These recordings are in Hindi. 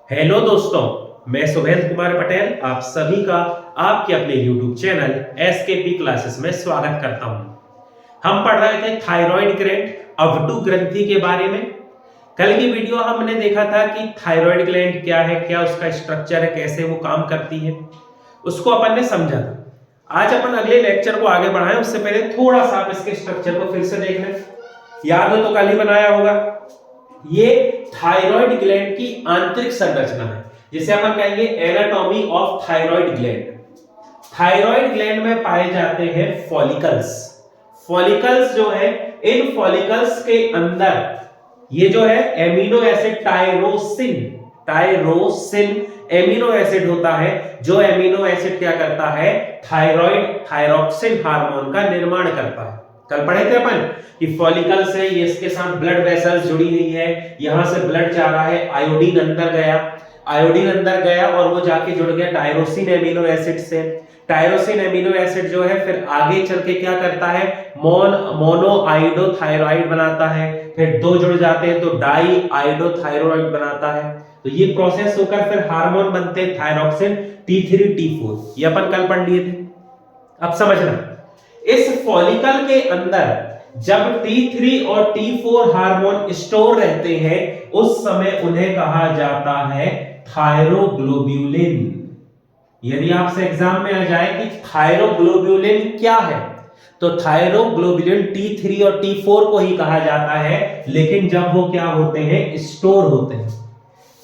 हेलो दोस्तों, मैं सुभेंद्र कुमार पटेल आप सभी का आपके अपने YouTube चैनल एसकेपी क्लासेस में स्वागत करता हूं। हम पढ़ रहे थे थायराइड ग्लैंड अवटु ग्रंथि के बारे में। कल की वीडियो हमने देखा था कि थायराइड ग्लैंड क्या है, क्या उसका स्ट्रक्चर है, कैसे वो काम करती है, उसको अपन ने समझा था। आज अपन अगले लेक्चर को आगे बढ़ाएं उससे पहले थोड़ा सा आप इसके स्ट्रक्चर को फिर से देख लें। याद हो तो कल ही बनाया होगा। ये थायराइड ग्लैंड की आंतरिक संरचना है, जिसे अपन कहेंगे anatomy of thyroid gland. Thyroid gland में पाए जाते हैं फॉलिकल्स। फॉलिकल्स जो है, इन फॉलिकल्स के अंदर ये जो है amino acid tyrosine amino acid होता है, जो एमिनो एसिड क्या करता है, थायरॉक्सिन हार्मोन का निर्माण करता है। कल पढ़े थे अपन कि फॉलिकल से ये इसके साथ ब्लड वेसल्स जुड़ी हुई है, यहां से ब्लड जा रहा है, आयोडीन अंदर गया और वो जाके जुड़ गया टायरोसिन एमिनो एसिड से। टायरोसिन एमिनो एसिड जो है फिर आगे चल के क्या करता है, मोनोआइडोथायराइड बनाता है, फिर दो जुड़ जाते हैं तो डाई आइडोथायराइड बनाता है। तो ये प्रोसेस होकर फिर हार्मोन बनते हैं थायरॉक्सिन T3 T4, ये अपन कल पढ़ लिए थे। अब समझना, इस फॉलिकल के अंदर जब T3 और T4 हार्मोन स्टोर रहते हैं उस समय उन्हें कहा जाता है थायरोग्लोब्यूलिन। यदि आपसे एग्जाम में आ जाए कि थायरोग्लोब्यूलिन क्या है, तो थायरोग्लोब्यूलिन T3 और T4 को ही कहा जाता है, लेकिन जब वो क्या होते हैं, स्टोर होते हैं।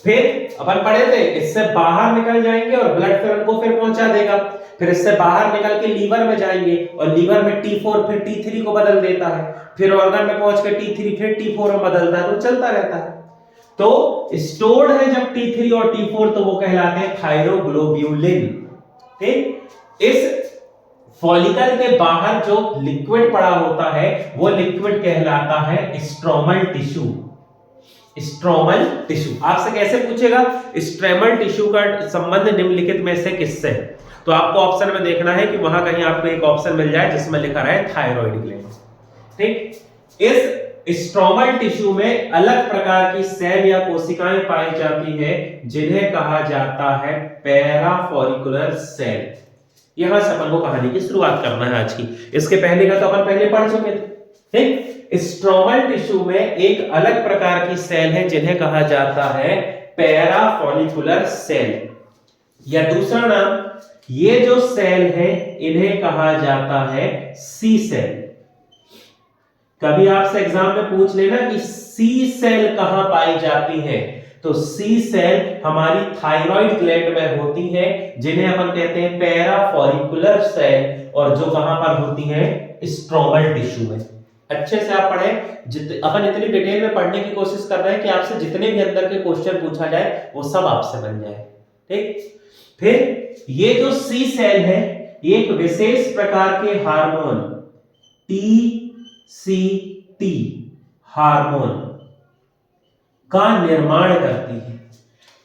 फिर अपन पढ़े थे इससे बाहर निकल जाएंगे और ब्लड फिर उनको फिर पहुंचा देगा, फिर इससे बाहर निकल के लीवर में जाएंगे और लीवर में T4 फिर T3 को बदल देता है, फिर ऑर्गन में पहुंच के T3 फिर T4 में बदलता है, तो चलता रहता है। तो स्टोर्ड है जब T3 और T4 तो वो कहलाते हैं थायरोग्लोब्यूलिन। ठीक, इस फॉलिकल के बाहर जो लिक्विड पड़ा होता है वो लिक्विड कहलाता है स्ट्रोमल टिश्यू। स्ट्रोमल टिश्यू आपसे कैसे पूछेगा, स्ट्रोमल टिश्यू का संबंध निम्नलिखित में से किससे है, तो आपको ऑप्शन में देखना है कि वहां कहीं आपको एक ऑप्शन मिल जाए जिसमें लिखा है थायराइड ग्लैंड। ठीक, इस स्ट्रोमल टिश्यू में अलग प्रकार की सेल या कोशिकाएं पाई जाती है जिन्हें कहा जाता है पैराफोलिकुलर सेल। यहां से अपन को कहानी की शुरुआत करना है आज की। इसके पहले का तो अपन पहले पढ़ चुके थे। ठीक, स्ट्रोमल टिश्यू में एक अलग प्रकार की सेल है जिन्हें कहा जाता है पैराफोलिकुलर सेल, या दूसरा नाम ये जो सेल है इन्हें कहा जाता है सी सेल। कभी आपसे एग्जाम में पूछ लेना कि सी सेल कहां पाई जाती है, तो सी सेल हमारी थायराइड ग्लैंड में होती है, जिन्हें अपन कहते हैं पैराफोलिकुलर सेल, और जो कहां पर होती है, स्ट्रोमल टिश्यू में। अच्छे से आप पढ़े, अपन इतनी डिटेल में पढ़ने की कोशिश कर रहे हैं कि आपसे जितने भी अंदर के क्वेश्चन पूछा जाए वो सब आपसे बन जाए। ठीक, फिर ये जो सी सेल है एक विशेष प्रकार के हार्मोन TCT हार्मोन का निर्माण करती है।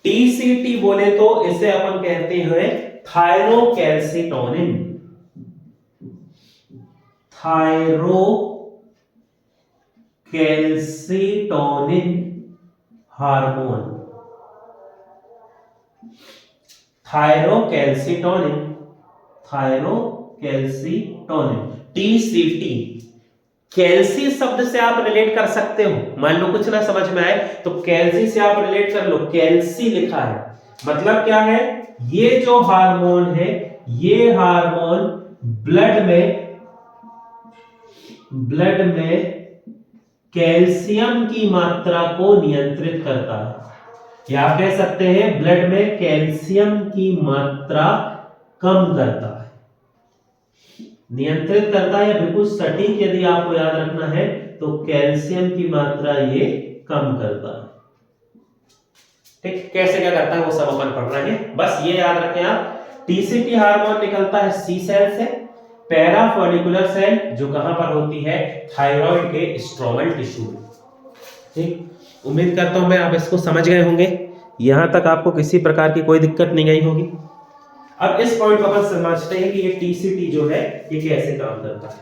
TCT बोले तो इसे अपन कहते हैं thyrocalcitonin. Thyrocalcitonin hormone, thyrocalcitonin TCT। कैल्सी शब्द से आप रिलेट कर सकते हो, मान लो कुछ ना समझ में आए तो कैल्सी से आप रिलेट कर लो, कैल्सी लिखा है मतलब क्या है, ये जो हार्मोन है ये हार्मोन ब्लड में कैल्शियम की मात्रा को नियंत्रित करता है, या आप कह सकते हैं ब्लड में कैल्शियम की मात्रा कम करता है, नियंत्रित करता है, या बिल्कुल सटीक यदि आपको याद रखना है तो कैल्शियम की मात्रा ये कम करता है। ठीक, कैसे क्या करता है वो सब अपन पढ़ रहे हैं, बस ये याद रखें आप। टीसीटी हार्मोन निकलता है सी सेल से, पैराफोलिकुलर सेल जो कहां पर होती है, थायराइड के स्ट्रोमल टिश्यू में। ठीक, उम्मीद करता हूं मैं आप इसको समझ गए होंगे, यहां तक आपको किसी प्रकार की कोई दिक्कत नहीं आई होगी। अब इस पॉइंट को अपन समझते हैं कि ये टीसीटी जो है ये कैसे काम करता है।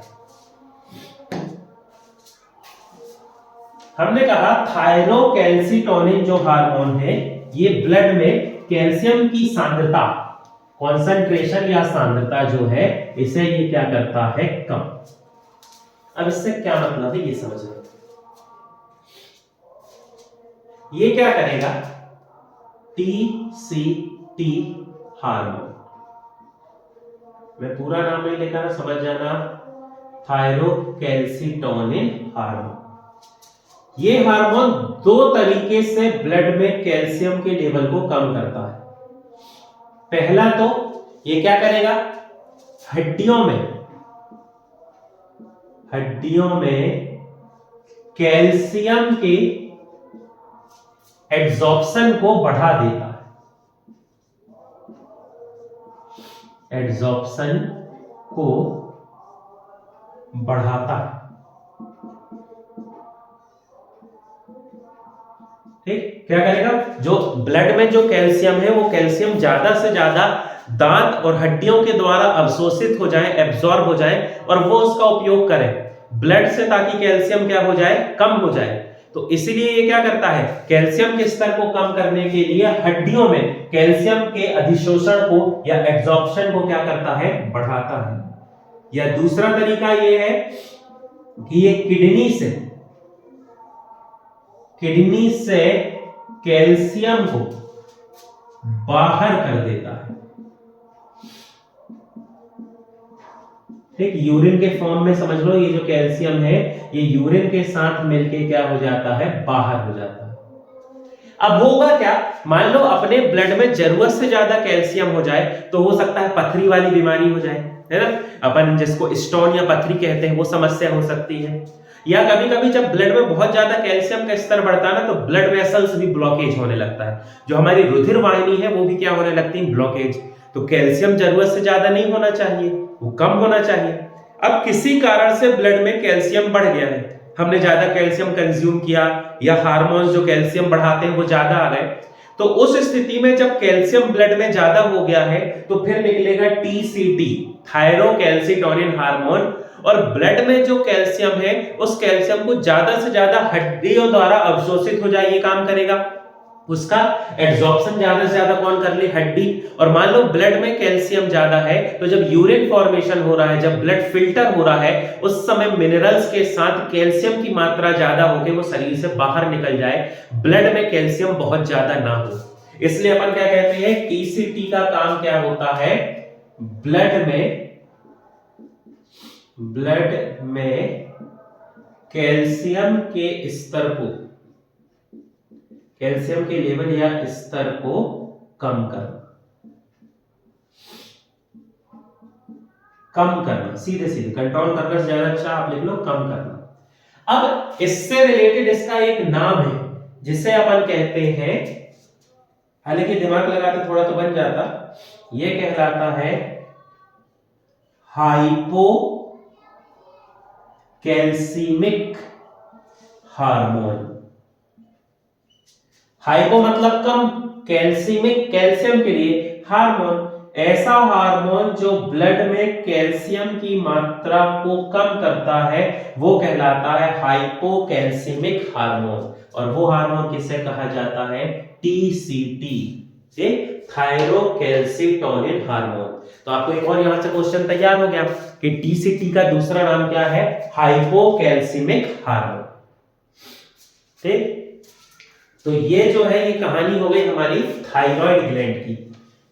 हमने कहा थायरोकैल्सिटोनिन जो हार्मोन है ये ब्लड में कैल्शियम की सांद्रता, कॉन्सेंट्रेशन या सांद्रता जो है, इसे ये क्या करता है, कम। अब इससे क्या मतलब है ये समझना। ये क्या करेगा, TCT हार्मोन, मैं पूरा नाम नहीं लिखा ना, समझ जाना, थायरोकैल्सिटोनिन हार्मोन। ये हार्मोन दो तरीके से ब्लड में कैल्शियम के लेवल को कम करता है। पहला तो ये क्या करेगा, हड्डियों में कैल्शियम के एड्सॉर्प्शन को बढ़ा देता है, एड्सॉर्प्शन को बढ़ाता है। ठीक, क्या करेगा, जो ब्लड में जो कैल्शियम है वो कैल्शियम ज्यादा से ज्यादा दांत और हड्डियों के द्वारा अवशोषित हो जाए, एब्जॉर्ब हो जाए, और वो उसका उपयोग करे ब्लड से, ताकि कैल्शियम क्या हो जाए, कम हो जाए। तो इसीलिए ये क्या करता है, कैल्शियम के स्तर को कम करने के लिए हड्डियों में कैल्शियम के अधिशोषण को या एब्जॉर्प्शन को क्या करता है, बढ़ाता है। या दूसरा तरीका ये है कि ये किडनी से कैल्शियम को बाहर कर देता है। ठीक, यूरिन के फॉर्म में समझ लो, ये जो कैल्शियम है ये यूरिन के साथ मिलके क्या हो जाता है, बाहर हो जाता है। अब होगा क्या, मान लो अपने ब्लड में जरूरत से ज्यादा कैल्शियम हो जाए तो हो सकता है पथरी वाली बीमारी हो जाए, है ना, अपन जिसको स्टोन या पथरी कहते हैं, वो समस्या हो सकती है। या कभी कभी जब ब्लड में बहुत ज्यादा कैल्शियम का स्तर बढ़ता है ना, तो ब्लड वेसल्स भी ब्लॉकेज होने लगता है, जो हमारी रुधिर वाहिनी है वो भी क्या होने लगती है, ब्लॉकेज। तो कैल्शियम जरूरत से ज्यादा नहीं होना चाहिए, वो कम होना चाहिए। अब किसी कारण से ब्लड में कैल्शियम बढ़ गया है, हमने ज्यादा कैल्शियम कंज्यूम किया, या हार्मोन्स जो कैल्शियम बढ़ाते हैं वो ज्यादा आ गए, तो उस स्थिति में जब कैल्शियम ब्लड में ज्यादा हो गया है तो फिर निकलेगा TCT, थायरोकैल्सिटोनिन हार्मोन। और ब्लड में जो कैल्शियम है उस कैल्शियम को ज्यादा से ज्यादा हड्डियों द्वारा अवशोषित हो जाए, ये काम करेगा। उसका एड्सॉर्प्शन ज्यादा से ज्यादा कौन कर ले, हड्डी। और मान लो ब्लड में कैल्शियम ज्यादा है, तो जब यूरिन फॉर्मेशन हो रहा है, जब ब्लड फिल्टर हो रहा है, उस समय मिनरल्स के साथ कैल्शियम की मात्रा ज्यादा होकर वो शरीर से बाहर निकल जाए, ब्लड में कैल्शियम बहुत ज्यादा ना हो। इसलिए अपन क्या कहते हैं, TCT का काम क्या होता है, ब्लड में कैल्शियम के स्तर को, कैल्शियम के लेवल या स्तर को कम करना, सीधे सीधे कंट्रोल करना से ज्यादा अच्छा आप लिख लो, कम करना। अब इससे रिलेटेड इसका एक नाम है जिसे अपन कहते हैं, हालांकि दिमाग लगाते थोड़ा तो बन जाता, ये कहलाता है हाइपोकैल्सीमिक हार्मोन। हाइपो मतलब कम, कैल्सीमिक कैल्शियम के लिए, हार्मोन ऐसा हार्मोन जो ब्लड में कैल्शियम की मात्रा को कम करता है, वो कहलाता है हाइपोकैल्सीमिक हार्मोन। और वो हार्मोन किसे कहा जाता है, TCT, थायरोकैल्सिटोनिन हार्मोन। तो आपको एक और यहां से क्वेश्चन तैयार हो गया कि TCT का दूसरा नाम क्या है, हाइपोकैल्सीमिक हार्मोन। ठीक, तो ये जो है ये कहानी हो गई हमारी थायराइड ग्लैंड की,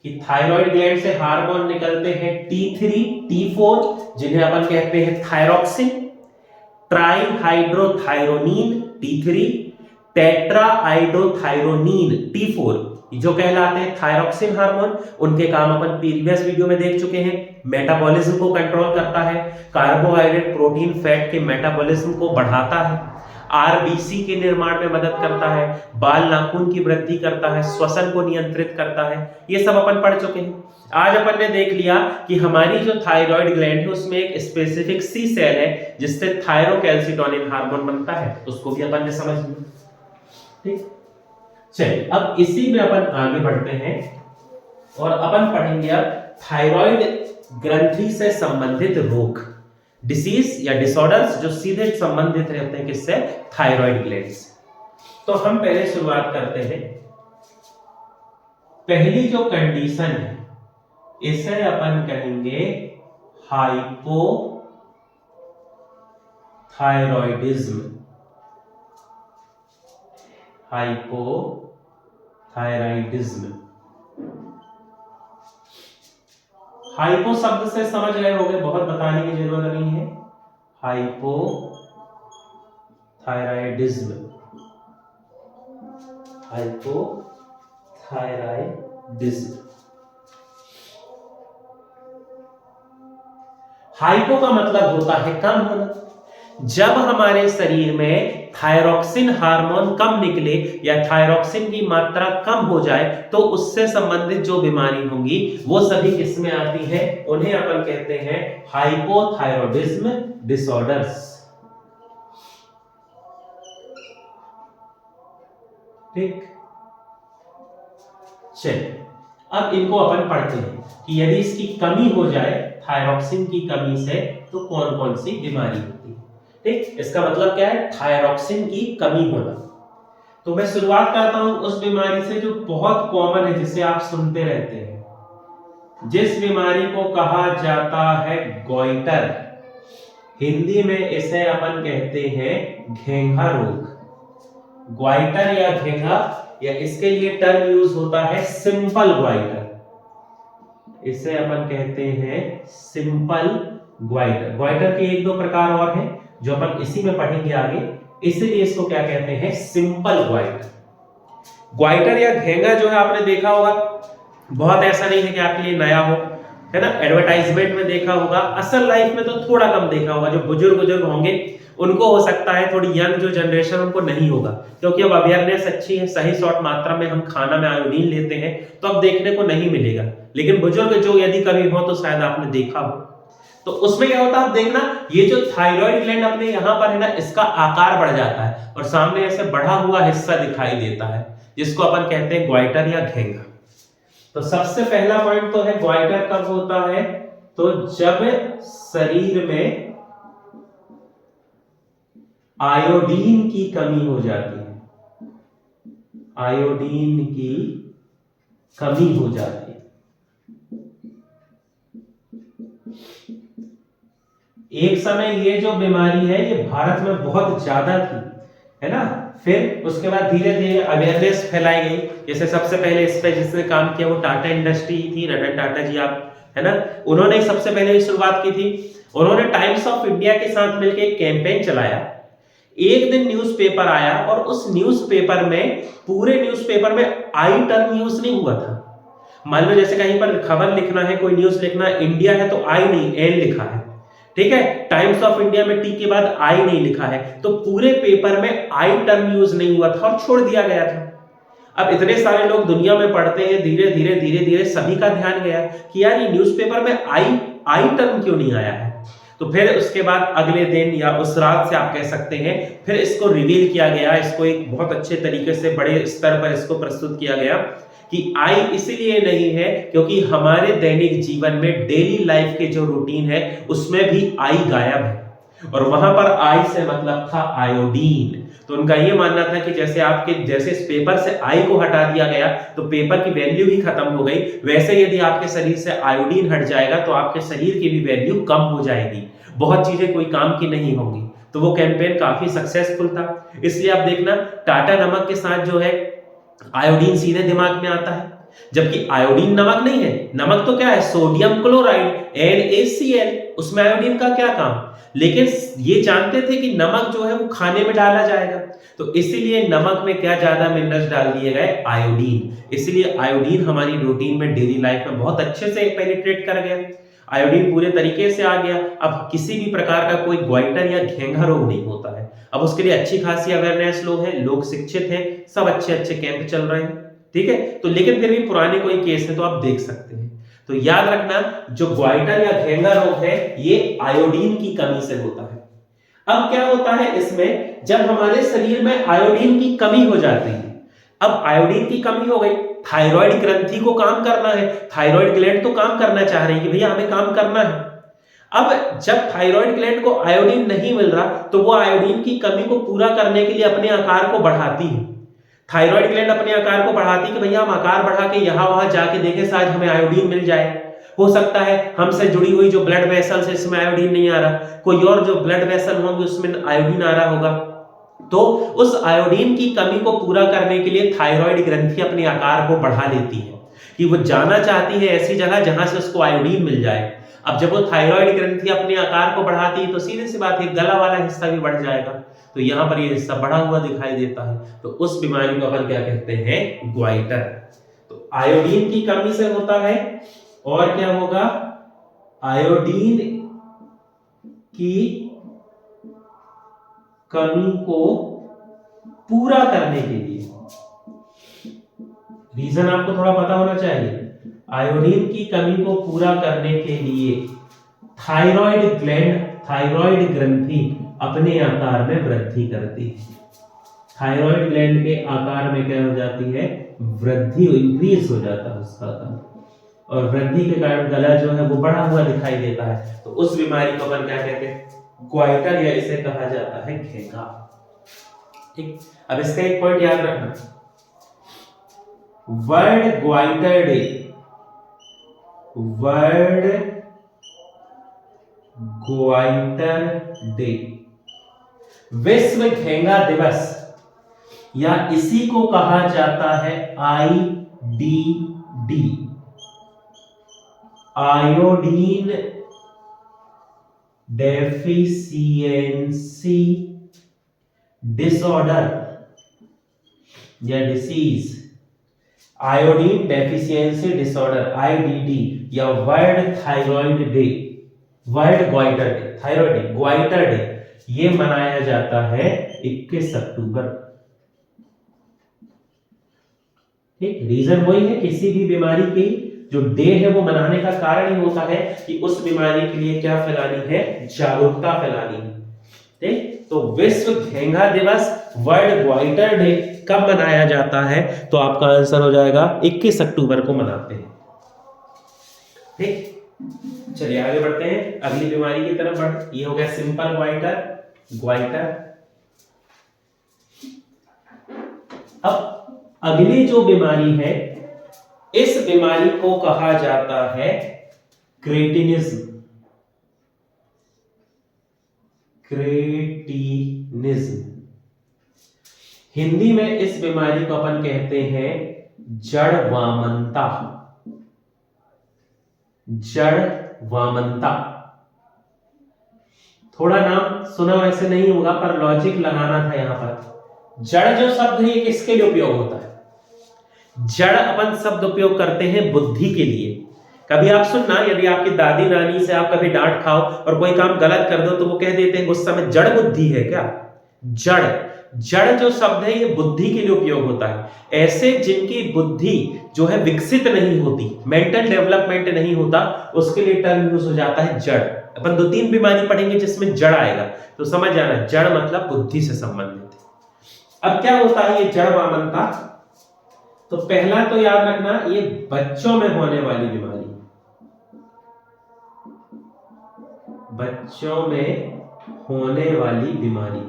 कि थायराइड ग्लैंड से हार्मोन निकलते हैं T3, T4, जिन्हें अपन कहते हैं थायरोक्सिन, ट्राईहाइड्रोथायरोनिन T3, टेट्राआइडोथायरोनिन T4, जो कहलाते हैं थायरोक्सिन हार्मोन। उनके काम अपन प्रीवियस वीडियो में देख चुके हैं। मेटाबॉलिज्म को कंट्रोल करता है, कार्बोहाइड्रेट, प्रोटीन, फैट के मेटाबॉलिज्म को बढ़ाता है, RBC के निर्माण में मदद करता है, बाल नाखून की वृद्धि करता है, श्वसन को नियंत्रित करता है। ये सब अपन पढ़ चुके हैं। आज अपन ने देख लिया कि हमारी जो थायराइड ग्लैंड है उसमें एक स्पेसिफिक सी सेल है जिससे थायरोकैल्सिटोनिन हार्मोन बनता है, उसको भी अपन ने समझ लिया। ठीक, चलिए अब इसी में अपन आगे बढ़ते हैं और अपन पढ़ेंगे अब थायराइड ग्रंथि से संबंधित रोग, डिसीज या डिसऑर्डर्स जो सीधे संबंधित रहते हैं किससे, थायराइड ग्लैंड से। तो हम पहले शुरुआत करते हैं पहली जो कंडीशन है इसे अपन कहेंगे हाइपोथायरॉयडिज्म। हाइपोथायरॉयडिज्म, हाइपो शब्द से समझ गए होंगे, बहुत बताने की जरूरत नहीं है। Hypothyroidism, hypothyroidism. हाइपो का मतलब होता है कम होना। जब हमारे शरीर में थायरॉक्सिन हार्मोन कम निकले या थायरॉक्सिन की मात्रा कम हो जाए तो उससे संबंधित जो बीमारी होंगी वो सभी किसमें आती है, उन्हें अपन कहते हैं हाइपोथायरॉयडिज्म डिसऑर्डर्स। ठीक, चलिए अब इनको अपन पढ़ते हैं कि यदि इसकी कमी हो जाए थायरॉक्सिन की कमी से तो कौन कौन सी बीमारी होती है। ठीक, इसका मतलब क्या है, थायरॉक्सिन की कमी होना। तो मैं शुरुआत करता हूं उस बीमारी से जो बहुत कॉमन है, जिसे आप सुनते रहते हैं, जिस बीमारी को कहा जाता है गोइटर। हिंदी में इसे अपन कहते हैं घेंघा रोग। ग्वाइटर या घेंघा, या इसके लिए टर्म यूज होता है सिंपल ग्वाइटर। इसे अपन कहते हैं सिंपल ग्वाइटर। ग्वाइटर के एक दो प्रकार और हैं जो अपन इसी में पढ़ेंगे आगे, इसलिए इसको क्या कहते हैं, सिंपल ग्वाइटर। ग्वाइटर या घेंघा जो है आपने देखा होगा, बहुत ऐसा नहीं है कि आपके लिए नया हो, है ना, एडवर्टाइजमेंट में देखा होगा, असल लाइफ में तो थोड़ा कम देखा होगा। जो बुजुर्ग होंगे उनको हो सकता है, थोड़ी यंग जो जनरेशन उनको नहीं होगा, क्योंकि अब अवेयरनेस अच्छी है, सही शॉर्ट मात्रा में हम खाना में आयोडीन लेते हैं तो अब देखने को नहीं मिलेगा। लेकिन बुजुर्ग जो यदि कभी हो तो शायद आपने देखा हो। तो उसमें क्या होता है, आप देखना, ये जो थायराइड ग्लैंड अपने यहाँ पर है ना, इसका आकार बढ़ जाता है और सामने ऐसे बढ़ा हुआ हिस्सा दिखाई देता है, जिसको अपन कहते हैं ग्वाइटर या घेंघा। तो सबसे पहला पॉइंट तो है ग्वाइटर कब होता है, तो जब शरीर में आयोडीन की कमी हो जाती है। आयोडीन की कमी हो जाती है। एक समय ये जो बीमारी है ये भारत में बहुत ज्यादा थी, है ना। फिर उसके बाद धीरे धीरे अवेयरनेस फैलाई गई। जैसे सबसे पहले इस पे जिसने काम किया वो टाटा इंडस्ट्री थी, रतन टाटा जी, आप है ना, उन्होंने सबसे पहले शुरुआत की थी। उन्होंने टाइम्स ऑफ इंडिया के साथ मिलकर एक कैंपेन चलाया। एक दिन न्यूज़पेपर आया और उस न्यूज़पेपर में, पूरे न्यूज़पेपर में आई टर्म यूज नहीं हुआ था। मान लो जैसे कहीं पर खबर लिखना है, कोई न्यूज लिखना है, इंडिया है तो आई नहीं, एन लिखा है, ठीक है। टाइम्स ऑफ इंडिया में टी के बाद आई नहीं लिखा है, तो पूरे पेपर में आई टर्म यूज नहीं हुआ था और छोड़ दिया गया था। अब इतने सारे लोग दुनिया में पढ़ते हैं, धीरे धीरे सभी का ध्यान गया कि यार ये न्यूज़पेपर में आई टर्म क्यों नहीं आया है। तो फिर उसके बाद अगले दिन या उस रात से आप कह सकते हैं, फिर इसको रिवील किया गया, इसको एक बहुत अच्छे तरीके से बड़े स्तर पर इसको प्रस्तुत किया गया कि आई इसलिए नहीं है क्योंकि हमारे दैनिक जीवन में डेली लाइफ के जो रूटीन है उसमें भी आई गायब है, और वहां पर आई से मतलब था आयोडीन। तो उनका ये मानना था कि जैसे इस पेपर से आई को हटा दिया गया तो पेपर की वैल्यू भी खत्म हो गई, वैसे यदि आपके शरीर से आयोडीन हट जाएगा तो आपके शरीर की भी वैल्यू कम हो जाएगी, बहुत चीजें कोई काम की नहीं होंगी। तो वो कैंपेन काफी सक्सेसफुल था। इसलिए आप देखना, टाटा नमक के साथ जो है आयोडीन सीधे दिमाग में आता है, जबकि आयोडीन नमक नहीं है। नमक तो क्या है, सोडियम क्लोराइड, NaCl, उसमें आयोडीन का क्या काम। लेकिन ये जानते थे कि नमक जो है वो खाने में डाला जाएगा, तो इसीलिए नमक में क्या ज्यादा मिनरल्स डाल दिए गए, आयोडीन। इसलिए आयोडीन हमारी रूटीन में, डेली लाइफ में बहुत अच्छे से पेनिट्रेट कर गया, आयोडीन पूरे तरीके से आ गया। अब किसी भी प्रकार का कोई ग्वाइटर या घेंघा रोग नहीं होता है। अब उसके लिए अच्छी खासी अवेयरनेस लोग हैं, लोग शिक्षित हैं, सब अच्छे अच्छे कैंप चल रहे हैं, ठीक है। तो लेकिन फिर भी पुराने कोई केस है तो आप देख सकते हैं। तो याद रखना, जो ग्वाइटर या घेंघा रोग है ये आयोडीन की कमी से होता है। अब क्या होता है इसमें, जब हमारे शरीर में आयोडीन की कमी हो जाती है, अब आयोडीन की कमी हो गई, थायराइड ग्रंथि को काम करना है, थायराइड ग्लैंड तो काम करना चाह रही है कि भैया हमें काम करना है। अब जब थायराइड ग्लैंड को आयोडीन नहीं मिल रहा तो वो आयोडीन की कमी को पूरा करने के लिए अपने आकार को बढ़ाती है। थायराइड ग्लैंड अपने आकार को बढ़ाती कि भैया हम आकार बढ़ा के यहाँ वहां जाके देखें शायद हमें आयोडीन मिल जाए। हो सकता है हमसे जुड़ी हुई जो ब्लड वेसल्स है इसमें आयोडीन नहीं आ रहा, कोई और जो ब्लड वेसल होंगे उसमें आयोडीन आ रहा होगा। तो उस आयोडीन की कमी को पूरा करने के लिए थायराइड ग्रंथि अपने आकार को बढ़ा लेती है कि वो जाना चाहती है ऐसी जगह जहां से उसको आयोडीन मिल जाए। अब जब वो थायराइड ग्रंथि अपने आकार को बढ़ाती है तो सीधी सी बात है गला वाला हिस्सा भी बढ़ जाएगा, तो यहां पर ये हिस्सा बढ़ा हुआ दिखाई देता है, तो उस बीमारी को अपन क्या कहते हैं, ग्वाइटर। तो आयोडीन की कमी से होता है, और क्या होगा, आयोडीन की कमी को पूरा करने के लिए, रीजन आपको थोड़ा पता होना चाहिए, आयोडीन की कमी को पूरा करने के लिए थायराइड ग्लैंड, थायराइड ग्रंथि अपने आकार में वृद्धि करती है। थायराइड ग्लैंड के आकार में क्या हो जाती है, वृद्धि, इंक्रीज हो जाता है उसका आकार, और वृद्धि के कारण गला जो है वो बढ़ा हुआ दिखाई देता है, तो उस बीमारी को अपन क्या कहते हैं, ग्वाइटर, या इसे कहा जाता है घेंगा। ठीक, अब इसका एक पॉइंट याद रखना, world goitre day, world goitre day, विश्व घेंगा दिवस, या इसी को कहा जाता है IDD, आयोडीन डेफिशिएंसी डिसऑर्डर या disease, iodine deficiency disorder IDD, या world thyroid day, world goitre day, thyroid day, goitre day, ये मनाया जाता है 21 अक्टूबर। ठीक, रीजन वही है, किसी भी बीमारी की जो डे है वो मनाने का कारण ही होता है कि उस बीमारी के लिए क्या फैलानी है, जागरूकता फैलानी है। ठीक, तो विश्व घेंगा दिवस, वर्ल्ड ग्वाइटर डे कब मनाया जाता है, तो आपका आंसर हो जाएगा 21 अक्टूबर को मनाते हैं। ठीक, चलिए आगे बढ़ते हैं, अगली बीमारी की तरफ बढ़, ये हो गया सिंपल ग्वाइटर, ग्वाइटर। अब अगली जो बीमारी है, इस बीमारी को कहा जाता है क्रेटिनिज्म, क्रेटिनिज्म। हिंदी में इस बीमारी को अपन कहते हैं जड़ वामनता, जड़ वामनता। थोड़ा नाम सुना वैसे नहीं होगा पर लॉजिक लगाना था यहां पर। जड़ जो शब्द है किसके लिए उपयोग होता है, जड़ अपन शब्द उपयोग करते हैं बुद्धि के लिए। कभी आप सुनना, यदि आपकी दादी नानी से आप कभी डांट खाओ और कोई काम गलत कर दो तो वो कह देते हैं गुस्सा में, जड़ बुद्धि है क्या, जड़, जड़ जो शब्द है ये बुद्धि के लिए उपयोग होता है। ऐसे जिनकी बुद्धि जो है विकसित नहीं होती, मेंटल डेवलपमेंट नहीं होता, उसके लिए टर्म यूज हो जाता है जड़। अपन 2-3 बीमारी पढ़ेंगे जिसमें जड़ आएगा, तो समझ जाना जड़ मतलब बुद्धि से संबंधित है। अब क्या होता है ये जड़ वामनता, तो पहला तो याद रखना ये बच्चों में होने वाली बीमारी, बच्चों में होने वाली बीमारी।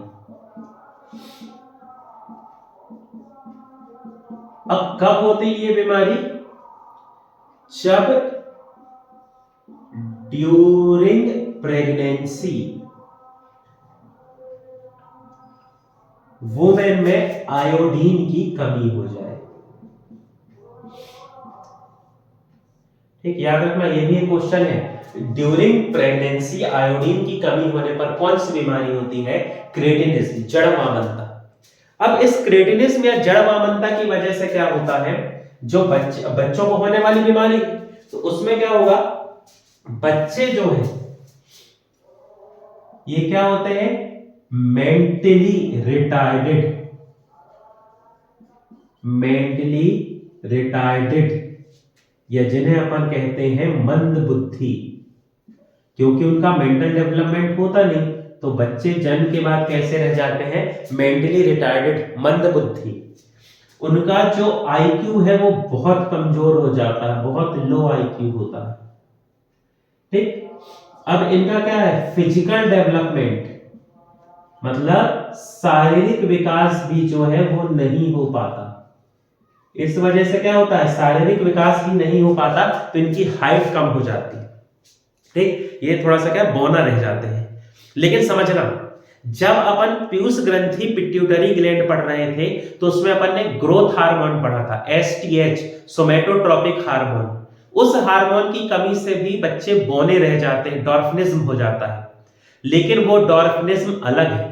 अब कब होती है ये बीमारी, जब ड्यूरिंग प्रेगनेंसी वुमेन में आयोडीन की कमी हो जाए। ठीक, याद रखना ये भी एक क्वेश्चन है, ड्यूरिंग प्रेगनेंसी आयोडीन की कमी होने पर कौन सी बीमारी होती है, क्रेटिनिज्म, जड़ वामनता। अब इस क्रेटिनिज्म या जड़ वामनता की वजह से क्या होता है, जो बच्चों को होने वाली बीमारी, तो उसमें क्या होगा, बच्चे जो है ये क्या होते हैं, मेंटली रिटार्डेड, मेंटली रिटार्डेड, या जिन्हें अपन कहते हैं मंद बुद्धि, क्योंकि उनका मेंटल डेवलपमेंट होता नहीं, तो बच्चे जन्म के बाद कैसे रह जाते हैं, मेंटली रिटार्डेड, मंद बुद्धि। उनका जो आईक्यू है वो बहुत कमजोर हो जाता है, बहुत लो आईक्यू होता है। ठीक, अब इनका क्या है, फिजिकल डेवलपमेंट, मतलब शारीरिक विकास भी जो है वो नहीं हो पाता। इस वजह से क्या होता है, शारीरिक विकास भी नहीं हो पाता, तो इनकी हाइट कम हो जाती है। ठीक, ये थोड़ा सा क्या बौना रह जाते हैं। लेकिन समझना, जब अपन पीयूष ग्रंथि पिट्यूटरी ग्लैंड पढ़ रहे थे तो उसमें अपन ने ग्रोथ हार्मोन पढ़ा था, एसटीएच, सोमेटोट्रोपिक हार्मोन। उस हार्मोन की कमी से भी बच्चे बौने रह जाते हैं, डॉर्फिनिज्म हो जाता है। लेकिन वो डॉर्फिनिज्म अलग है,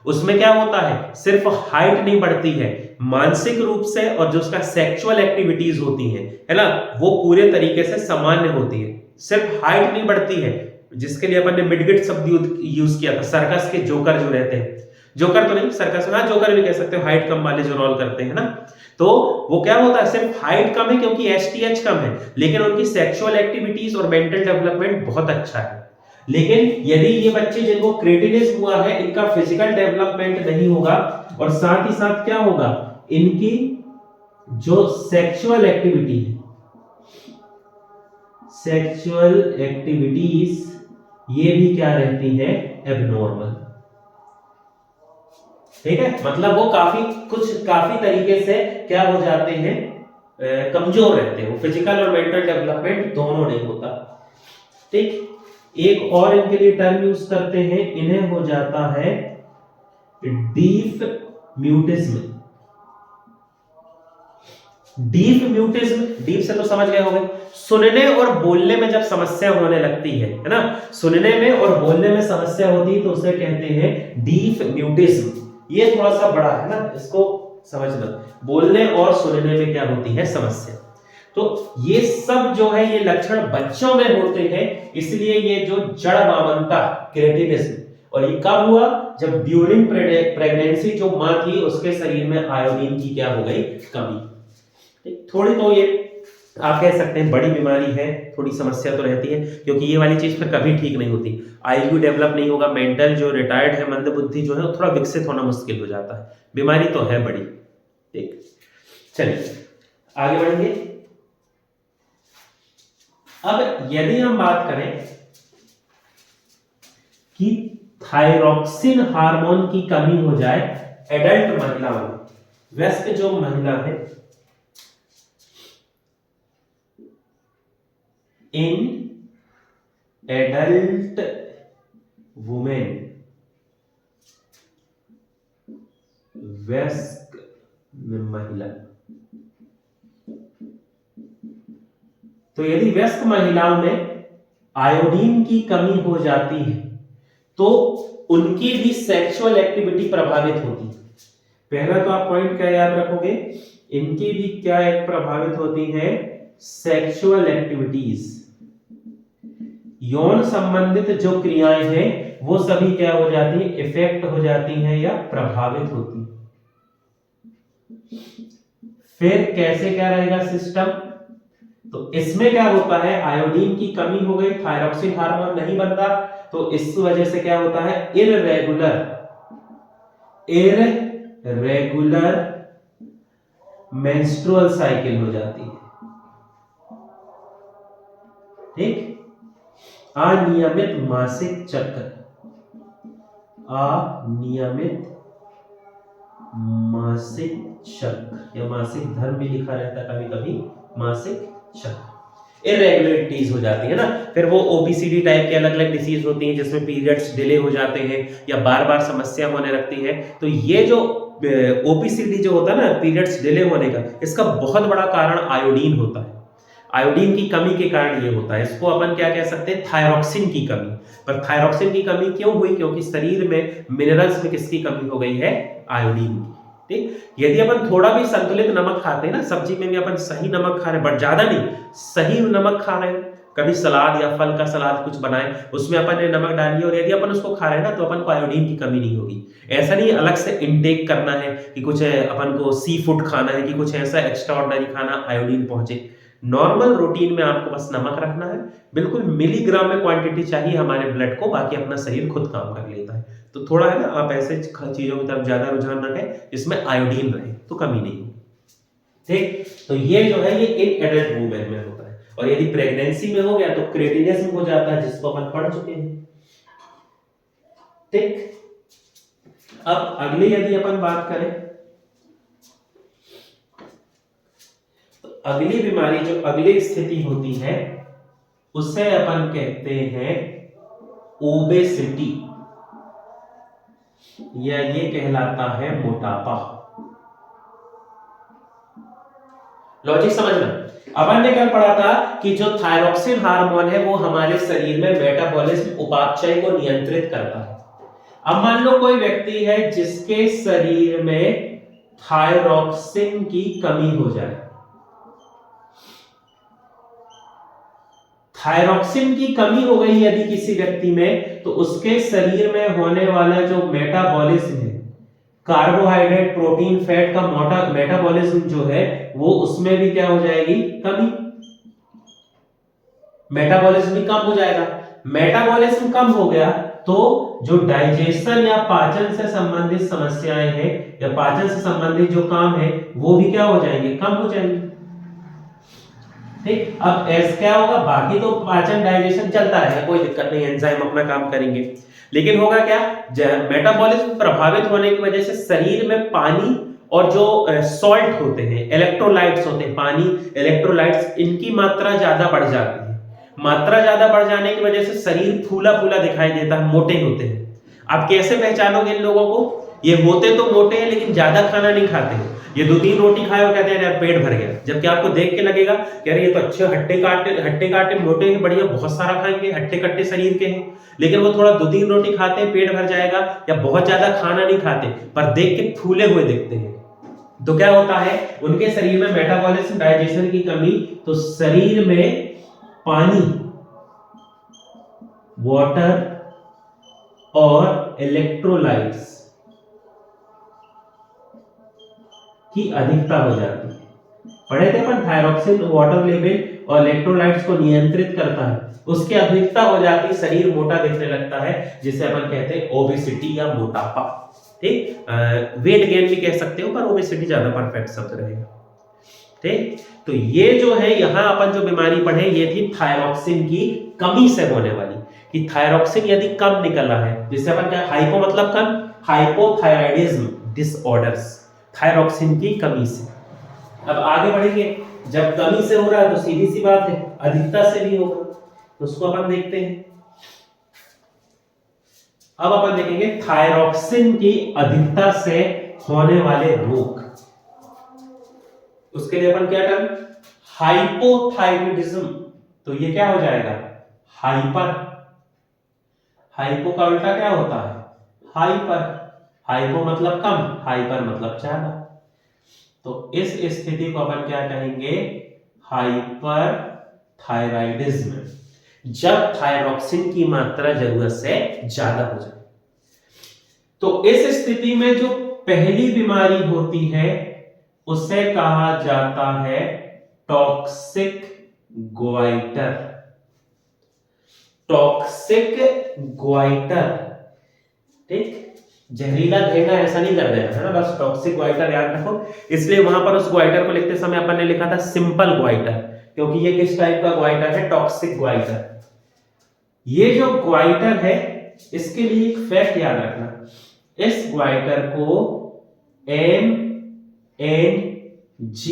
उसमें क्या होता है, सिर्फ हाइट नहीं बढ़ती है, मानसिक रूप से और जो उसका सेक्सुअल एक्टिविटीज होती है ना, वो पूरे तरीके से सामान्य होती है। सिर्फ हाइट नहीं बढ़ती है, जिसके लिए अपन ने मिडगिट शब्द यूज किया था, सर्कस के जोकर जो रहते हैं, जोकर तो नहीं, सर्कस में हाँ जोकर भी कह सकते हो, हाइट कम वाले जो रोल करते हैं ना, तो वो क्या होता है, सिर्फ हाइट कम है क्योंकि एसटीएच कम है, लेकिन उनकी सेक्सुअल एक्टिविटीज और मेंटल डेवलपमेंट बहुत अच्छा है। लेकिन यदि ये बच्चे जिनको क्रेटिनिज्म हुआ है, इनका फिजिकल डेवलपमेंट नहीं होगा, और साथ ही साथ क्या होगा, इनकी जो सेक्सुअल एक्टिविटी है, सेक्सुअल एक्टिविटीज ये भी क्या रहती है, एबनॉर्मल। ठीक है, मतलब वो काफी तरीके से क्या हो जाते हैं, कमजोर रहते हैं, वो फिजिकल और मेंटल डेवलपमेंट दोनों नहीं होता। ठीक, एक और इनके लिए टर्म यूज करते हैं, इन्हें हो जाता है deaf mutism. Deaf mutism, deaf से तो समझ गए होंगे, सुनने और बोलने में जब समस्या होने लगती है ना, सुनने में और बोलने में समस्या होती है तो उसे कहते हैं डीफ म्यूटिज्म। ये थोड़ा सा बड़ा है ना, इसको समझना, बोलने और सुनने में क्या होती है समस्या। तो ये सब जो है ये लक्षण बच्चों में होते हैं, इसलिए ये जो जड़ वामनता, क्रेटिनिज्म, और ये कब हुआ, जब ड्यूरिंग प्रेगनेंसी जो मां थी उसके शरीर में आयोडीन की क्या हो गई, कमी। थोड़ी तो ये आप कह सकते हैं बड़ी बीमारी है, थोड़ी समस्या तो रहती है, क्योंकि ये वाली चीज फिर कभी ठीक नहीं होती, आईक्यू डेवलप नहीं होगा, मेंटल जो रिटायर्ड है मंद बुद्धि जो है वो थोड़ा विकसित होना मुश्किल हो जाता है, बीमारी तो है बड़ी। ठीक, चलिए आगे बढ़ेंगे। अब यदि हम बात करें कि थायरॉक्सिन हार्मोन की कमी हो जाए एडल्ट महिलाओं में, वयस्क जो महिला है, इन एडल्ट वुमेन, वयस्क महिला, तो यदि वयस्क महिलाओं में आयोडीन की कमी हो जाती है तो उनकी भी सेक्सुअल एक्टिविटी प्रभावित होती है। पहला तो आप पॉइंट क्या याद रखोगे, इनकी भी क्या एक प्रभावित होती है, सेक्सुअल एक्टिविटीज, यौन संबंधित जो क्रियाएं हैं वो सभी क्या हो जाती है, इफेक्ट हो जाती हैं या प्रभावित होती है। फिर कैसे क्या रहेगा सिस्टम, तो इसमें क्या होता है, आयोडीन की कमी हो गई, थायरॉक्सिन हार्मोन नहीं बनता, तो इस वजह से क्या होता है, इररेगुलर मेंस्ट्रुअल साइकिल हो जाती है। ठीक, अनियमित मासिक चक्र, अनियमित मासिक चक्र या मासिक धर्म भी लिखा रहता है कभी कभी, मासिक चक्र, इरेगुलरिटीज हो जाती है ना। फिर वो ओबीसीडी टाइप के अलग अलग डिसीज होती हैं जिसमें पीरियड्स डिले हो जाते हैं या बार बार समस्या होने लगती है। तो ये जो ओबीसीडी जो होता है ना, पीरियड्स डिले होने का, इसका बहुत बड़ा कारण आयोडीन होता है। आयोडीन की कमी के कारण ये होता है, इसको अपन क्या कह सकते हैं, थायरॉक्सिन की कमी। पर थायरॉक्सिन की कमी क्यों हुई, क्योंकि शरीर में मिनरल्स में किसकी कमी हो गई है, आयोडीन की। ठीक, यदि अपन थोड़ा भी संतुलित नमक खाते हैं ना, सब्जी में भी अपन सही नमक खा रहे हैं, बट ज्यादा नहीं, सही नमक खा रहे हैं, कभी सलाद या फल का सलाद कुछ बनाए उसमें अपन ने नमक डाल लिया और यदि अपन उसको खा रहे हैं ना, तो अपन को आयोडीन की कमी नहीं होगी। ऐसा नहीं अलग से इनटेक करना है कि कुछ अपन को सी फूड खाना है कि कुछ ऐसा एक्स्ट्रा ऑर्डिनरी खाना आयोडीन पहुंचे। नॉर्मल रूटीन में आपको बस नमक रखना है, बिल्कुल मिलीग्राम में क्वांटिटी चाहिए हमारे ब्लड को, बाकी अपना शरीर खुद काम कर लेता है। तो थोड़ा है ना, आप ऐसे चीजों की तरफ ज्यादा रुझान रखें जिसमें आयोडीन रहे तो कमी नहीं हो। ठीक, तो ये जो है ये इन एडल्ट वुमेन में होता है, और यदि प्रेगनेंसी में हो गया तो क्रेटिनिज्म हो जाता है, जिसको अपन पढ़ चुके हैं। ठीक, अब अगली यदि अपन बात करें तो अगली बीमारी जो अगली स्थिति होती है उसे अपन कहते हैं ओबेसिटी, या ये कहलाता है मोटापा। लॉजिक समझना, अपन ने कल पढ़ा था कि जो थायरॉक्सिन हार्मोन है वो हमारे शरीर में मेटाबॉलिज्म उपापचय को नियंत्रित करता है। अब मान लो कोई व्यक्ति है जिसके शरीर में थायरॉक्सिन की कमी हो जाए, थायरॉक्सिन की कमी हो गई यदि किसी व्यक्ति में, तो उसके शरीर में होने वाला जो मेटाबॉलिज्म है, कार्बोहाइड्रेट प्रोटीन फैट का मेटाबॉलिज्म जो है वो उसमें भी क्या हो जाएगी, कमी। मेटाबॉलिज्म भी कम हो जाएगा। मेटाबॉलिज्म कम हो गया तो जो डाइजेशन या पाचन से संबंधित समस्याएं हैं या पाचन से संबंधित जो काम है वो भी क्या हो जाएंगे, कम हो जाएंगे। ठीक, अब ऐसा क्या होगा, बाकी तो पाचन डाइजेशन चलता रहेगा, कोई दिक्कत नहीं, एंजाइम अपना काम करेंगे, लेकिन होगा क्या, मेटाबॉलिज्म प्रभावित होने की वजह से शरीर में पानी और जो सॉल्ट होते हैं, इलेक्ट्रोलाइट्स होते हैं, पानी इलेक्ट्रोलाइट्स, इनकी मात्रा ज्यादा बढ़ जाती है। मात्रा ज्यादा बढ़ जाने की वजह से शरीर फूला फूला दिखाई देता है, मोटे होते हैं। आप कैसे पहचानोगे इन लोगों को, ये होते तो मोटे हैं लेकिन ज्यादा खाना नहीं खाते हैं। ये 2-3 रोटी खाए और कहते हैं यार पेट भर गया, जबकि आपको देख के लगेगा कि यार ये तो अच्छे हट्टे काटे मोटे हैं, बढ़िया, बहुत सारा खाएंगे, हट्टे कट्टे शरीर के हैं, लेकिन वो थोड़ा 2-3 रोटी खाते हैं पेट भर जाएगा, या बहुत ज्यादा खाना नहीं खाते पर देख के फूले हुए दिखते हैं। तो क्या होता है, उनके शरीर में मेटाबॉलिज्म डाइजेशन की कमी, तो शरीर में पानी, वाटर और इलेक्ट्रोलाइट्स की अधिकता हो जाती है। पढ़े थे अपन, थायरॉक्सिन वाटर लेवल और इलेक्ट्रोलाइट्स को नियंत्रित करता है, उसकी अधिकता हो जाती है, शरीर मोटा दिखने लगता है, जिसे अपन कहते हैं ओबेसिटी या मोटापा। ठीक, वेट गेन भी कह सकते हो पर ओबेसिटी ज्यादा परफेक्ट शब्द रहेगा। ठीक, तो ये जो है यहां अपन जो बीमारी पढ़े ये थी थायरॉक्सिन की कमी से होने वाली, कि थायरॉक्सिन यदि कम निकला है, जिससे अपन क्या, हाइपो मतलब कम, हाइपोथायराइडिज्म डिसऑर्डर्स, थायरॉक्सिन की कमी से। अब आगे बढ़ेंगे, जब कमी से हो रहा है तो सीधी सी बात है अधिकता से भी होगा, तो उसको अपन देखते हैं। अब अपन देखेंगे थायरॉक्सिन की अधिकता से होने वाले रोग, उसके लिए अपन क्या टर्म, हाइपोथायराइडिज्म, तो ये क्या हो जाएगा, हाइपर। हाइपो का उल्टा क्या होता है, हाइपर। हाइपो मतलब कम, हाइपर मतलब ज्यादा, तो इस स्थिति को अपन क्या कहेंगे, हाइपर थायराइडिज्म, जब थायरॉक्सिन की मात्रा जरूरत से ज्यादा हो जाए। तो इस स्थिति में जो पहली बीमारी होती है उसे कहा जाता है टॉक्सिक ग्वाइटर। टॉक्सिक ग्वाइटर, ठीक, जहरीला घेंगा ऐसा नहीं कर देना है ना, बस टॉक्सिक ग्वाइटर याद रखो। इसलिए वहां पर उस ग्वाइटर को लिखते समय अपन ने लिखा था सिंपल ग्वाइटर, क्योंकि ये किस टाइप का ग्वाइटर है, टॉक्सिक ग्वाइटर। ये जो ग्वाइटर है इसके लिए एक फैक्ट याद रखना, इस ग्वाइटर को MNG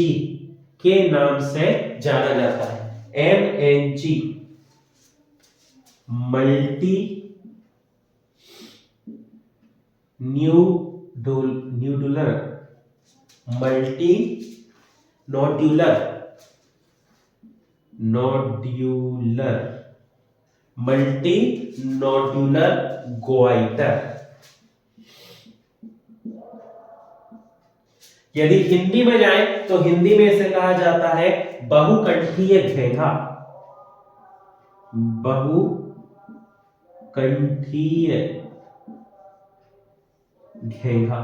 के नाम से जाना जाता है। MNG multi nodular multi nodular multi nodular goitre. यदि हिंदी में जाए तो हिंदी में इसे कहा जाता है बहुकंठीय घेंघा। बहुकंठीय घेंघा,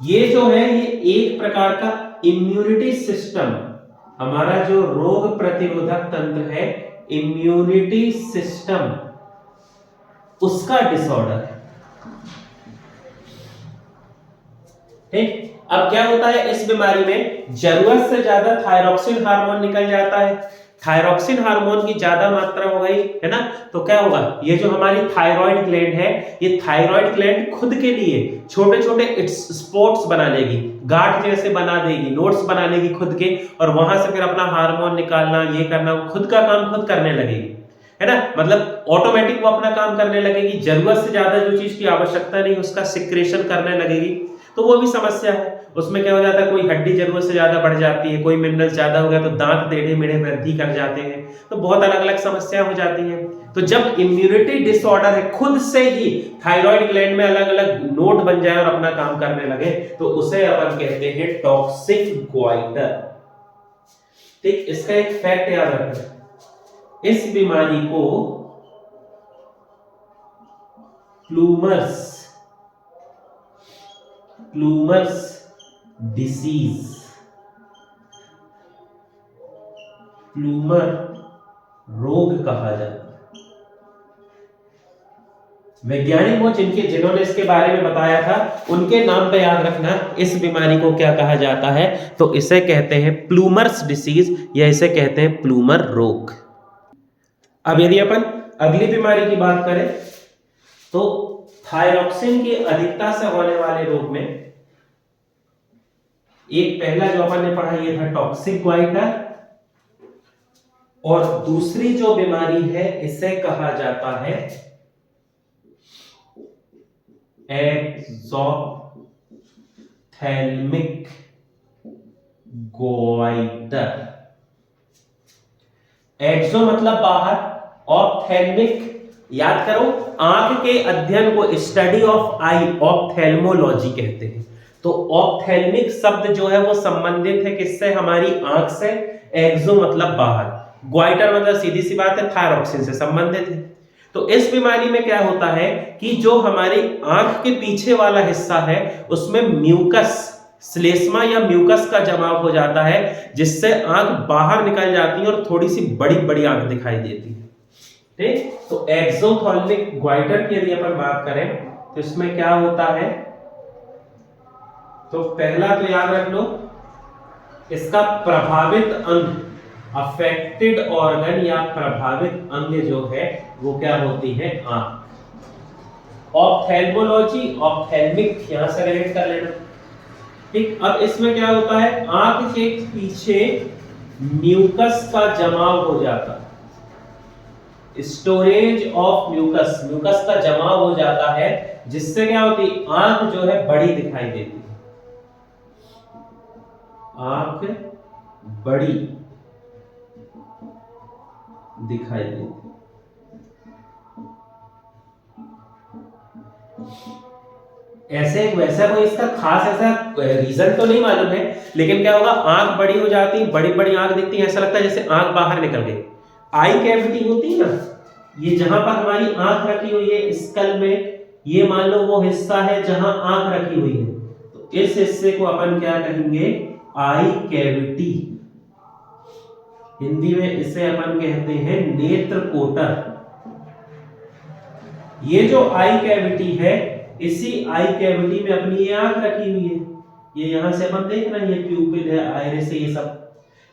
ये जो है ये एक प्रकार का इम्यूनिटी सिस्टम, हमारा जो रोग प्रतिरोधक तंत्र है, इम्यूनिटी सिस्टम, उसका डिसऑर्डर है। ठीक, अब क्या होता है, इस बीमारी में जरूरत से ज्यादा थायरॉक्सिन हार्मोन निकल जाता है, थायरॉक्सिन हार्मोन की ज्यादा मात्रा हो गई है ना, तो क्या होगा, ये जो हमारी थायराइड ग्लैंड है, ये थायराइड ग्लैंड खुद के लिए छोटे छोटे स्पॉट्स बना लेगी, गांठ जैसे बना देगी, नोड्स बना लेगी खुद के, और वहां से फिर अपना हार्मोन निकालना, ये करना, खुद का काम खुद करने लगेगी, है ना। मतलब ऑटोमेटिक वो अपना काम करने लगेगी, जरूरत से ज्यादा जो चीज की आवश्यकता नहीं उसका सिक्रेशन करने लगेगी। तो वो भी समस्या है। उसमें क्या हो जाता है, कोई हड्डी जरूरत से ज्यादा बढ़ जाती है, कोई मिनरल ज्यादा हो गया तो दांत टेढ़े मेढ़े वृद्धि कर जाते हैं, तो बहुत अलग अलग समस्या हो जाती हैं। तो जब इम्यूनिटी डिसऑर्डर है, खुद से ही थायराइड ग्लैंड में अलग अलग नोड बन जाए और अपना काम करने लगे, तो उसे अपन कहते हैं टॉक्सिक ग्वाइटर। ठीक, इसका एक फैक्ट याद रखना, इस बीमारी को प्लूमर्स डिसीज, प्लूमर रोग कहा जाता है। वैज्ञानिक वो जिन्होंने इसके बारे में बताया था उनके नाम पे याद रखना, इस बीमारी को क्या कहा जाता है, तो इसे कहते हैं प्लूमर्स डिसीज या इसे कहते हैं प्लूमर रोग। अब यदि अपन अगली बीमारी की बात करें तो थायरॉक्सिन की अधिकता से होने वाले रोग में एक पहला जो अपन ने पढ़ा ये था टॉक्सिक ग्वाइटर, और दूसरी जो बीमारी है इसे कहा जाता है एक्सोथैल्मिक गोइटर। एक्सो मतलब बाहर, ऑप्थेल्मिक याद करो, आंख के अध्ययन को स्टडी ऑफ आई ऑप्थेल्मोलॉजी कहते हैं। तो ऑप्थेल्मिक शब्द जो है वो संबंधित है किससे, हमारी आंख से, एक्सो मतलब बाहर, ग्वाइटर मतलब सीधी सी बात है थायरॉक्सिन से संबंधित है। तो इस बीमारी में क्या होता है कि जो हमारी आंख के पीछे वाला हिस्सा है उसमें म्यूकस, श्लेष्मा या म्यूकस का जमाव हो जाता है, जिससे आंख बाहर निकल जाती है और थोड़ी सी बड़ी बड़ी आंख दिखाई देती है। ठीक, तो एक्सोथैल्मिक ग्वाइटर की यदि अपन बात करें तो इसमें क्या होता है, तो पहला तो याद रख लो, इसका प्रभावित अंग, अफेक्टेड ऑर्गन या प्रभावित अंग जो है वो क्या होती है, आंख। ऑप्थेल्मोलॉजी, ऑप्थेल्मिक यहां से रिलेट कर लेना। ठीक, अब इसमें क्या होता है, आंख के पीछे म्यूकस का जमाव हो जाता है, स्टोरेज ऑफ म्यूकस, म्यूकस का जमाव हो जाता है, जिससे क्या होती है, आंख जो है बड़ी दिखाई देती है, आंख बड़ी दिखाई देती। ऐसे वैसा कोई इसका खास ऐसा रीजन तो नहीं मालूम है, लेकिन क्या होगा, आंख बड़ी हो जाती है, बड़ी बड़ी आंख दिखती है, ऐसा लगता है जैसे आंख बाहर निकल गई। आई कैविटी होती है ना, ये जहां पर हमारी आंख रखी हुई है स्कल में, ये मान लो वो हिस्सा है जहां आंख रखी हुई है, तो इस हिस्से को अपन क्या कहेंगे, आई कैविटी। हिंदी में इसे अपन कहते हैं नेत्र कोटर। ये जो आई कैविटी है, इसी आई कैविटी में अपनी ये आंख रखी हुई है, ये यहां से अपन देख रहे हैं, ये प्यूपिल है, आइरिस है, ये सब।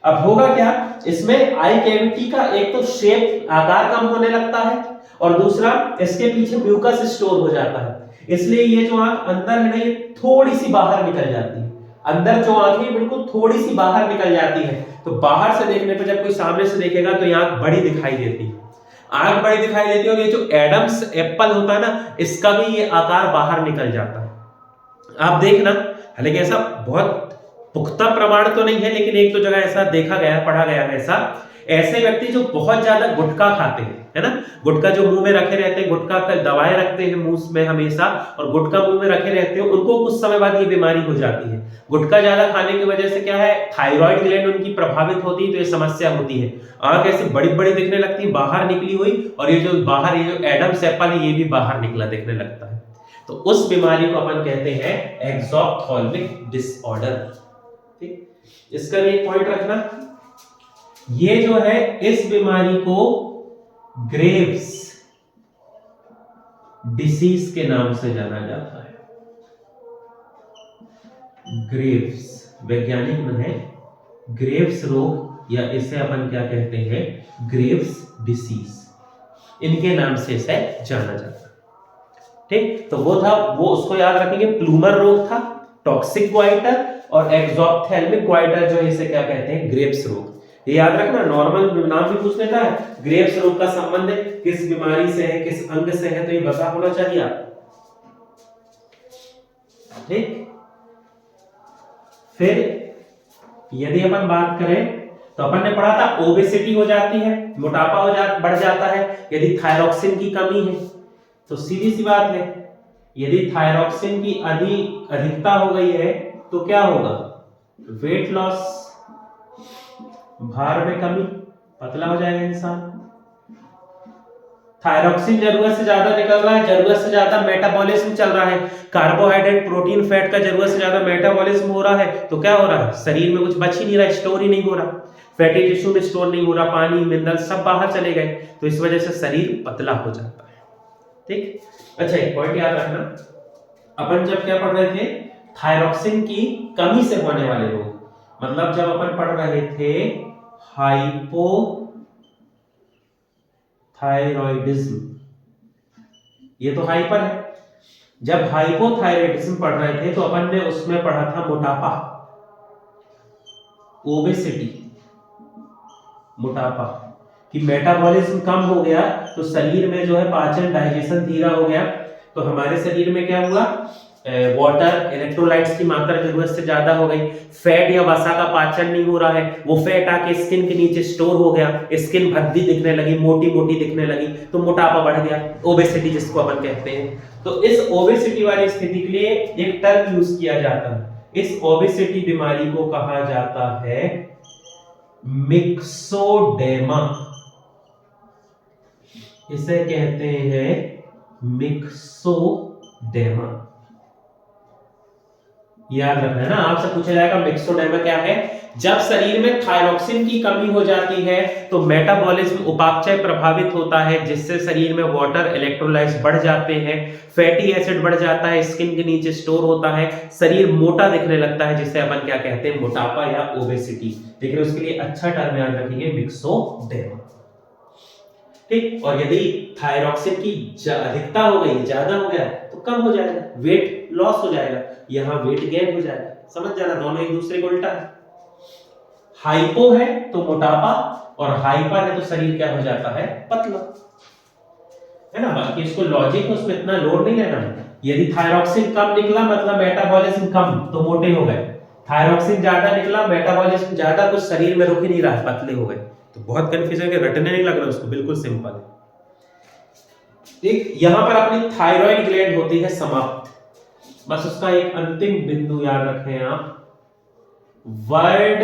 अब होगा क्या, इसमें आई कैविटी का एक तो शेप, आकार कम होने लगता है, और दूसरा इसके पीछे म्यूकस स्टोर हो जाता है, इसलिए ये जो आंख अंदर है ना, ये थोड़ी सी बाहर निकल जाती है, अंदर जो आंख है बिल्कुल थोड़ी सी बाहर निकल जाती है। तो बाहर से देखने पर जब कोई सामने से देखेगा तो ये आंख बड़ी दिखाई देती है, आंख बड़ी दिखाई देती है, और ये जो एडम्स एप्पल होता है ना, इसका भी ये आकार बाहर निकल जाता है। आप देखना, हालांकि ऐसा बहुत पुख्ता प्रमाण तो नहीं है, लेकिन एक तो जगह ऐसा देखा गया, पढ़ा गया है ऐसे व्यक्ति जो बहुत ज्यादा गुटखा खाते हैं, है ना, गुटखा जो मुंह में रखे रहते हैं, गुटखा का दबाए रखते हैं मुंह में हमेशा, और गुटखा मुंह में रखे रहते हैं, उनको कुछ समय बाद ये बीमारी हो जाती है। गुटखा ज्यादा खाने की वजह से क्या है, थायराइड ग्लैंड उनकी प्रभावित होती है, तो ये समस्या होती है, आंख ऐसे बड़ी बड़ी दिखने लगती है, बाहर निकली हुई, और ये जो बाहर ये जो एडम्स एप्पल है ये भी बाहर निकला दिखने लगता है। तो उस बीमारी को अपन कहते हैं एक्सोप्थेल्मिक डिसऑर्डर। ठीक, इसका भी एक पॉइंट रखना, ये जो है इस बीमारी को ग्रेव्स डिसीज के नाम से जाना जाता है। ग्रेव्स वैज्ञानिक में है, ग्रेव्स रोग, या इसे अपन क्या कहते हैं, ग्रेव्स डिसीज, इनके नाम से इसे जाना जाता है। ठीक, तो वो था, वो उसको याद रखेंगे, प्लूमर रोग था, टॉक्सिक ग्वाइटर, और एक्सोप्थेल्मिक ग्वाइटर जो है इसे क्या कहते हैं, ग्रेव्स रोग। ये याद रखना, नॉर्मल नाम भी पूछ लेता है, ग्रेव्स रोग का संबंध किस बीमारी से है, किस अंग से है, तो ये बता होना चाहिए आपको। ठीक, फिर यदि अपन बात करें तो अपन ने पढ़ा था ओबेसिटी हो जाती है, मोटापा बढ़ जाता है यदि थायरॉक्सिन की कमी है। तो सीधी सी बात है, यदि थायरॉक्सिन की अधिकता हो गई है तो क्या होगा, वेट लॉस, भार में कमी, पतला हो जाएगा इंसान। थायरॉक्सिन जरूरत से ज्यादा निकल रहा है, जरूरत से ज्यादा मेटाबॉलिज्म चल रहा है, कार्बोहाइड्रेट, प्रोटीन, फैट का जरूरत से ज्यादा मेटाबॉलिज्म हो रहा है, तो क्या हो रहा है, शरीर में कुछ बच ही नहीं रहा, स्टोर ही नहीं हो रहा, फैटी टिश्यू में स्टोर नहीं हो रहा, पानी, मिनरल सब बाहर चले गए, तो इस वजह से शरीर पतला हो जाता है। ठीक, अच्छा एक पॉइंट याद रखना, अपन जब क्या पढ़ रहे थे, थायरॉक्सिन की कमी से होने वाले रोग, मतलब जब अपन पढ़ रहे थे हाइपोथायरॉइडिज्म, ये तो हाइपर है, जब हाइपोथायरॉइडिज्म पढ़ रहे थे तो अपन ने उसमें पढ़ा था मोटापा, ओबेसिटी, मोटापा, कि मेटाबॉलिज्म कम हो गया तो शरीर में जो है पाचन, डाइजेशन धीरा हो गया, तो हमारे शरीर में क्या हुआ, वाटर, इलेक्ट्रोलाइट्स की मात्रा जरूरत से ज्यादा हो गई, फैट या वसा का पाचन नहीं हो रहा है, वो फैट आके स्किन के नीचे स्टोर हो गया, स्किन भद्दी दिखने लगी, मोटी मोटी दिखने लगी, तो मोटापा बढ़ गया, ओबेसिटी जिसको अपन कहते हैं। तो इस ओबेसिटी वाली स्थिति के लिए एक टर्म यूज किया जाता है, इस ओबेसिटी बीमारी को कहा जाता है मिक्सोडेमा, इसे कहते हैं मिक्सोडेमा। याद रखना है ना, आपसे पूछा जाएगा मिक्सोडेमा क्या है, जब शरीर में थायरॉक्सिन की कमी हो जाती है तो मेटाबॉलिज्म, उपापचय प्रभावित होता है, जिससे शरीर में वाटर, इलेक्ट्रोलाइट्स बढ़ जाते हैं, फैटी एसिड बढ़ जाता है, स्किन के नीचे स्टोर होता है, शरीर मोटा दिखने लगता है, जिसे अपन क्या कहते हैं, मोटापा या ओबेसिटी। लेकिन उसके लिए अच्छा टर्म याद रखेंगे, मिक्सोडेमा। ठीक, और यदि थायरॉक्सिन की अधिकता हो गई, ज्यादा हो गया तो कम हो जाएगा, वेट लॉस हो जाएगा, यहां वेट गेन हो जाएगा, समझ जाना, दोनों एक दूसरे को उल्टा है। हाइपो है तो मोटापा, और हाइपर है तो शरीर क्या हो जाता है, पतला, है ना। बाकी इसको लॉजिक उसमें इतना लोड नहीं लेना है, यदि थायरॉक्सिन कम निकला मतलब मेटाबॉलिज्म कम, तो मोटे हो गए, थायरॉक्सिन ज्यादा निकला, मेटाबॉलिज्म ज्यादा, कुछ शरीर में रुक ही नहीं रहा, पतले हो गए, तो बहुत कंफ्यूजन है, रटने नहीं लग रहा उसको, बिल्कुल सिंपल है। ठीक, यहां पर अपनी थायराइड ग्लैंड होती है समाप्त, बस उसका एक अंतिम बिंदु याद रखें आप, world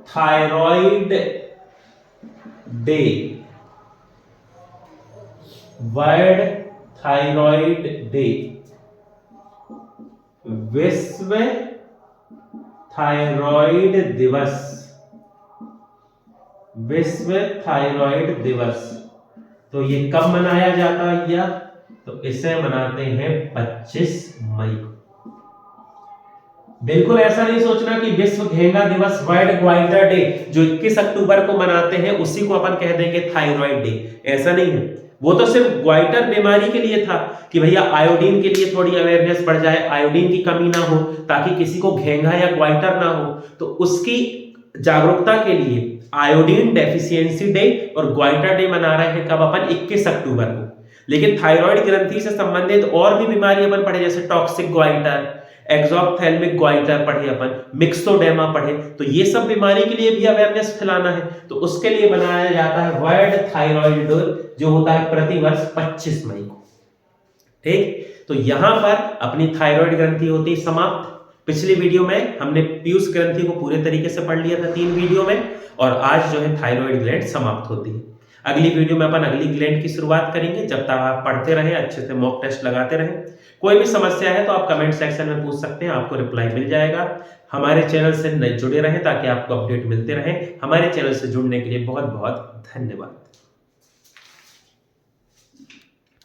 thyroid day, world thyroid day, विश्व थायराइड दिवस, विश्व थायराइड दिवस, तो ये कब मनाया जाता है भैया, तो इसे मनाते हैं 25 मई को। बिल्कुल ऐसा नहीं सोचना कि विश्व घेंगा दिवस, वर्ल्ड ग्वाइटर डे जो 21 अक्टूबर को मनाते हैं उसी को अपन कह देंगे थायराइड डे, ऐसा नहीं है, वो तो सिर्फ ग्वाइटर बीमारी के लिए था कि भैया आयोडीन के लिए थोड़ी अवेयरनेस बढ़ जाए, आयोडीन की कमी ना हो, ताकि किसी को घेंगा या ग्वाइटर ना हो, तो उसकी जागरूकता के लिए आयोडीन डेफिशिएंसी डे और ग्वाइटर डे मना रहे हैं, कब अपन 21 अक्टूबर को। लेकिन थायराइड ग्रंथि से संबंधित और भी बीमारी अपन पढ़े, जैसे टॉक्सिक ग्वाइटर, एक्सोप्थेल्मिक ग्वाइटर पढ़े अपन, मिक्सोडेमा पढ़े, तो ये सब बीमारी के लिए भी अवेयरनेस फैलाना है, तो उसके लिए बनाया जाता है वर्ल्ड थायराइड डे, जो होता है प्रतिवर्ष 25 मई को। ठीक, तो यहां पर अपनी थायराइड ग्रंथि होती है समाप्त। पिछली वीडियो में हमने पीयूष ग्रंथि को पूरे तरीके से पढ़ लिया था 3 वीडियो में, और आज जो है थायराइड ग्लैंड समाप्त होती है। अगली वीडियो में अपन अगली ग्लैंड की शुरुआत करेंगे, जब तक आप पढ़ते रहें, अच्छे से मॉक टेस्ट लगाते रहें। कोई भी समस्या है तो आप कमेंट सेक्शन में पूछ सकते हैं, आपको रिप्लाई मिल जाएगा। हमारे चैनल से जुड़े रहें ताकि आपको अपडेट मिलते रहें। हमारे चैनल से जुड़ने के लिए बहुत बहुत धन्यवाद।